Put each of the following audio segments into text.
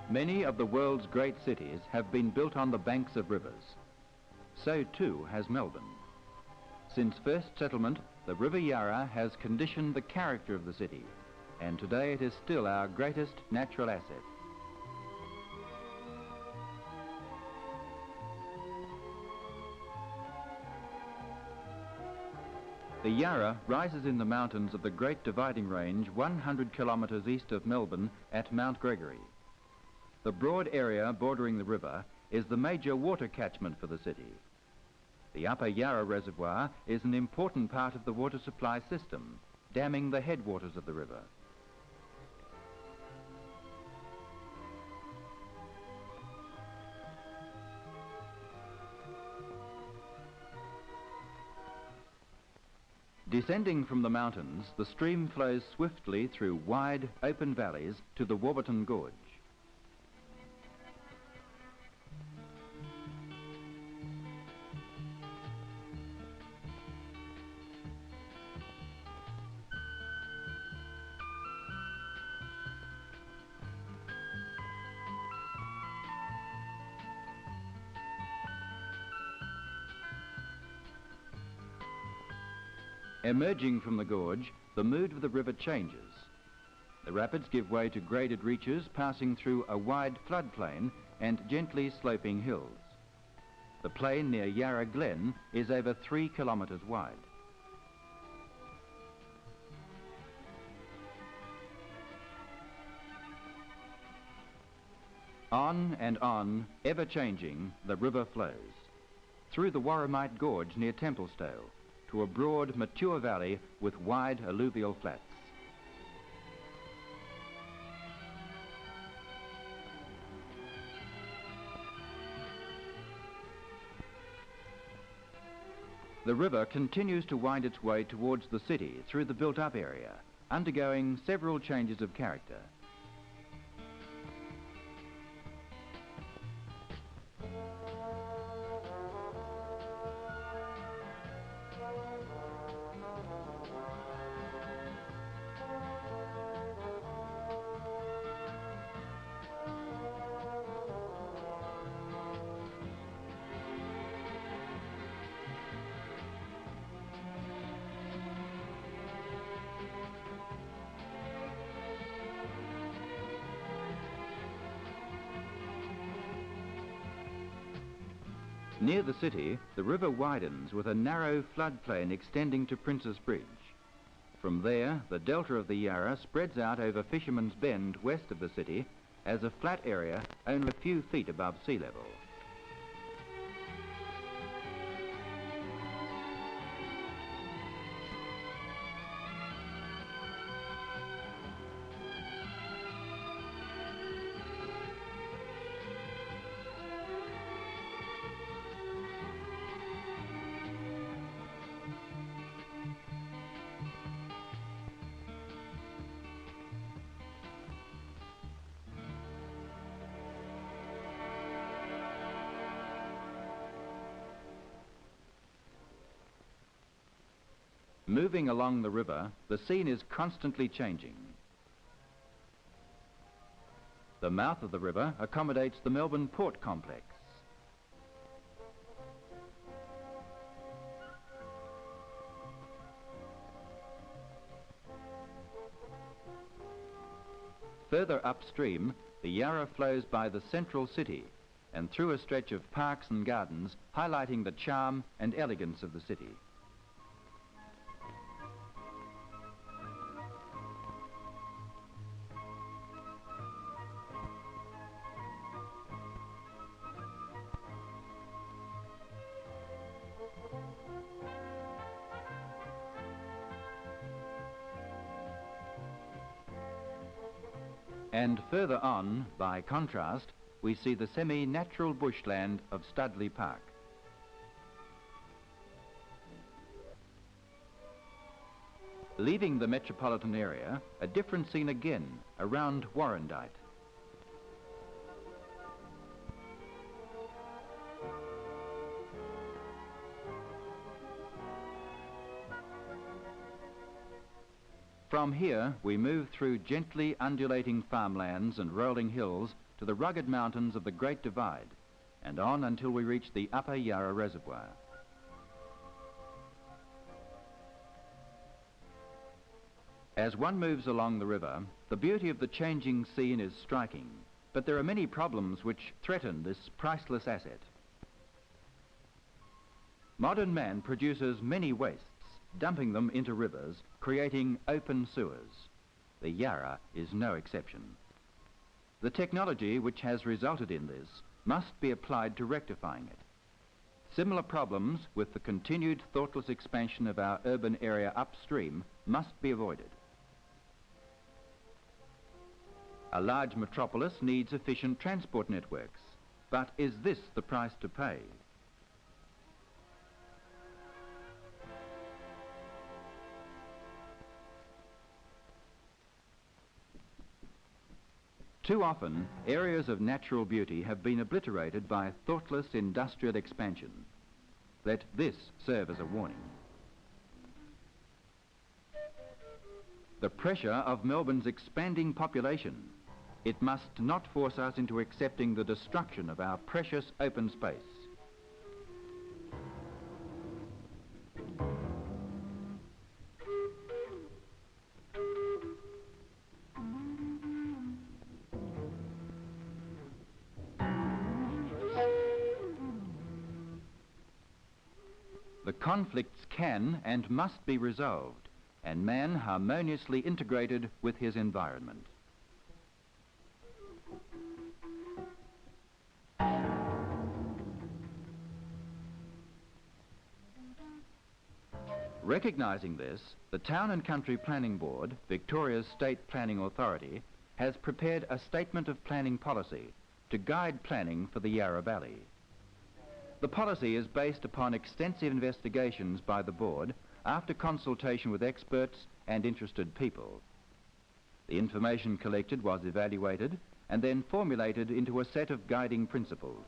Many of the world's great cities have been built on the banks of rivers. So too has Melbourne. Since first settlement, the River Yarra has conditioned the character of the city, and today it is still our greatest natural asset. The Yarra rises in the mountains of the Great Dividing Range 100 kilometres east of Melbourne at Mount Gregory. The broad area bordering the river is the major water catchment for the city. The Upper Yarra Reservoir is an important part of the water supply system, damming the headwaters of the river. Descending from the mountains, the stream flows swiftly through wide, open valleys to the Warburton Gorge. Emerging from the gorge, the mood of the river changes. The rapids give way to graded reaches passing through a wide floodplain and gently sloping hills. The plain near Yarra Glen is over 3 kilometres wide. On and on, ever changing, the river flows. Through the Warramite Gorge near Templestowe, to a broad, mature valley with wide alluvial flats. The river continues to wind its way towards the city through the built-up area, undergoing several changes of character. Near the city, the river widens with a narrow floodplain extending to Prince's Bridge. From there, the delta of the Yarra spreads out over Fisherman's Bend west of the city as a flat area only a few feet above sea level. Moving along the river, the scene is constantly changing. The mouth of the river accommodates the Melbourne Port Complex. Further upstream, the Yarra flows by the central city and through a stretch of parks and gardens, highlighting the charm and elegance of the city. And further on, by contrast, we see the semi-natural bushland of Studley Park. Leaving the metropolitan area, a different scene again, around Warrandyte. From here, we move through gently undulating farmlands and rolling hills to the rugged mountains of the Great Divide and on until we reach the Upper Yarra Reservoir. As one moves along the river, the beauty of the changing scene is striking, but there are many problems which threaten this priceless asset. Modern man produces many wastes, dumping them into rivers, creating open sewers. The Yarra is no exception. The technology which has resulted in this must be applied to rectifying it. Similar problems with the continued thoughtless expansion of our urban area upstream must be avoided. A large metropolis needs efficient transport networks, but is this the price to pay? Too often, areas of natural beauty have been obliterated by thoughtless industrial expansion. Let this serve as a warning. The pressure of Melbourne's expanding population. It must not force us into accepting the destruction of our precious open space. The conflicts can and must be resolved, and man harmoniously integrated with his environment. Recognising this, the Town and Country Planning Board, Victoria's state planning authority, has prepared a statement of planning policy to guide planning for the Yarra Valley. The policy is based upon extensive investigations by the board after consultation with experts and interested people. The information collected was evaluated and then formulated into a set of guiding principles.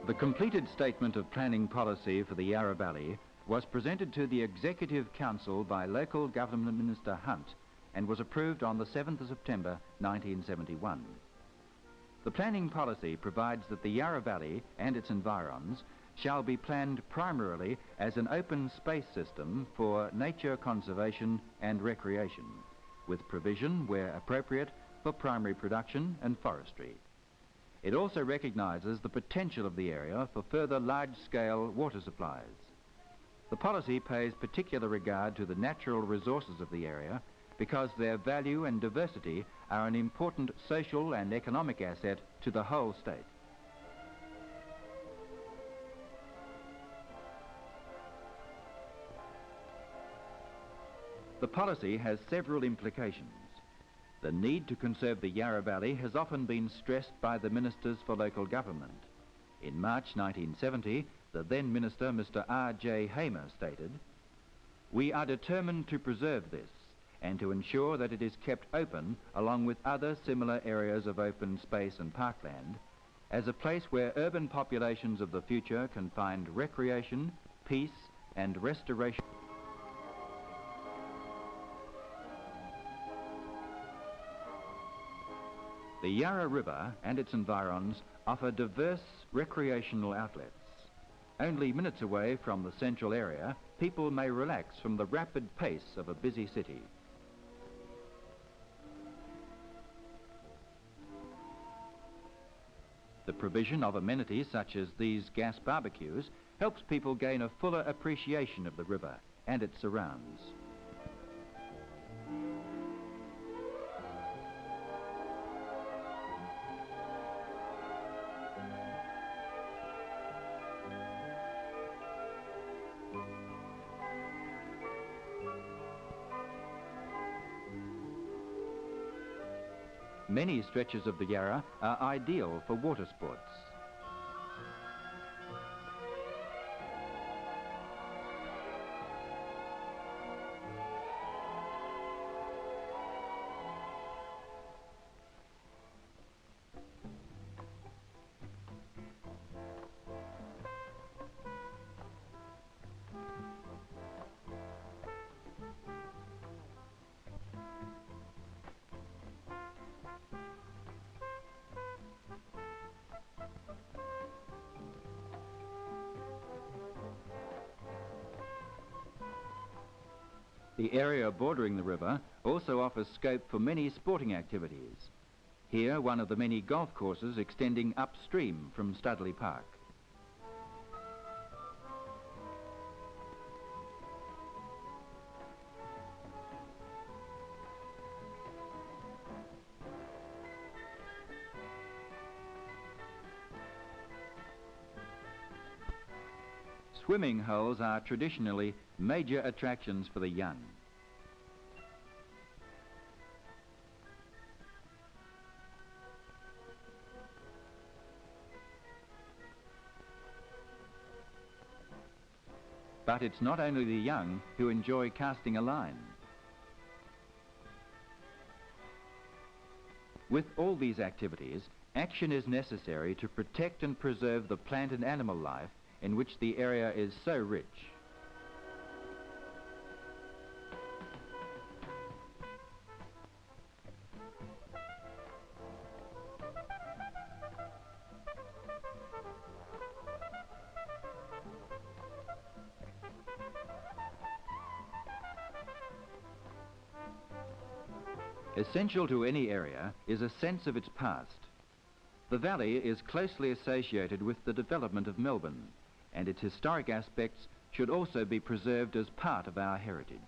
The completed statement of planning policy for the Yarra Valley was presented to the Executive Council by Local Government Minister Hunt and was approved on the 7th of September 1971. The planning policy provides that the Yarra Valley and its environs shall be planned primarily as an open space system for nature conservation and recreation, with provision, where appropriate, for primary production and forestry. It also recognises the potential of the area for further large-scale water supplies. The policy pays particular regard to the natural resources of the area because their value and diversity are an important social and economic asset to the whole state. The policy has several implications. The need to conserve the Yarra Valley has often been stressed by the Ministers for Local Government. In March 1970, the then Minister, Mr. R.J. Hamer, stated, "We are determined to preserve this and to ensure that it is kept open along with other similar areas of open space and parkland as a place where urban populations of the future can find recreation, peace and restoration." The Yarra River and its environs offer diverse recreational outlets. Only minutes away from the central area, people may relax from the rapid pace of a busy city. The provision of amenities such as these gas barbecues helps people gain a fuller appreciation of the river and its surrounds. Many stretches of the Yarra are ideal for water sports. The area bordering the river also offers scope for many sporting activities. Here, one of the many golf courses extending upstream from Studley Park. Swimming holes are traditionally major attractions for the young. But it's not only the young who enjoy casting a line. With all these activities, action is necessary to protect and preserve the plant and animal life in which the area is so rich. Essential to any area is a sense of its past. The valley is closely associated with the development of Melbourne, and its historic aspects should also be preserved as part of our heritage.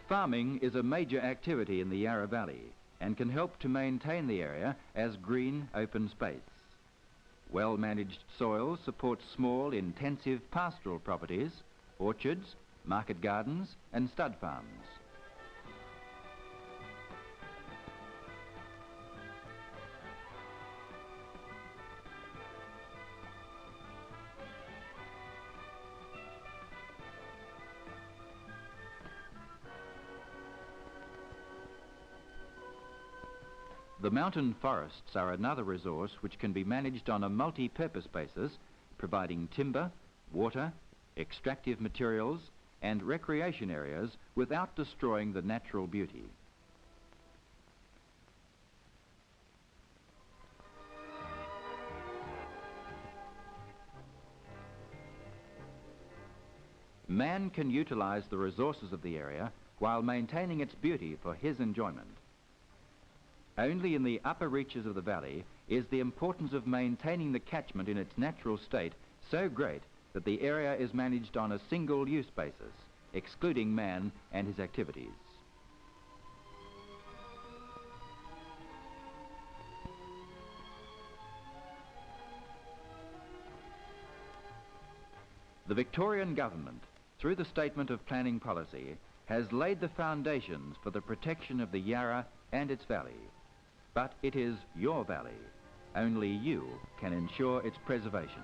Farming is a major activity in the Yarra Valley and can help to maintain the area as green, open space. Well-managed soil supports small, intensive pastoral properties, orchards, market gardens and stud farms. The mountain forests are another resource which can be managed on a multi-purpose basis, providing timber, water, extractive materials and recreation areas without destroying the natural beauty. Man can utilize the resources of the area while maintaining its beauty for his enjoyment. Only in the upper reaches of the valley is the importance of maintaining the catchment in its natural state so great that the area is managed on a single-use basis, excluding man and his activities. The Victorian Government, through the Statement of Planning Policy, has laid the foundations for the protection of the Yarra and its valley. But it is your valley. Only you can ensure its preservation.